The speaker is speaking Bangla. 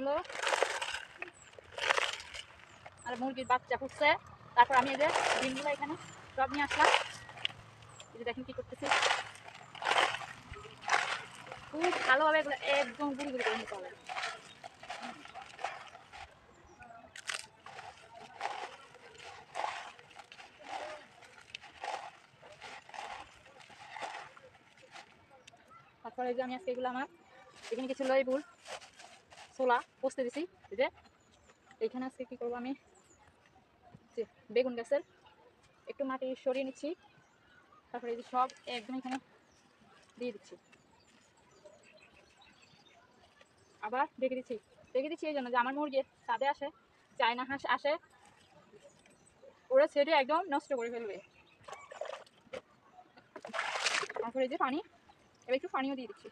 এগুলো আর মুরগির বাচ্চা ফুটছে। তারপর আমি এই যে ডিমগুলো এখানে সব নিয়ে আসলাম। এই যে দেখেন কি করতেছি, খুব ভালোভাবে এগুলো একদম গুঁড়ি গুঁড়ি করে নিতে হবে। তারপরে যে আমি আজকে এগুলো আমার এখানে কিছু লেবুর ছোলা পোস্তে দিছি। এই যে এইখানে আজকে কি করবো, আমি যে বেগুন গাছের একটু মাটি সরিয়ে নিচ্ছি। তারপরে এই যে সব একদম এখানে দিয়ে দিচ্ছি, আবার রেখে দিচ্ছি এই জন্য যে আমার মুরগি ছাদে আসে, চায়না হাঁস আসে, ওরা ছেড়ে একদম নষ্ট করে ফেলবে। তারপরে এই যে পানি, এবার একটু পানিও দিয়ে দিচ্ছি।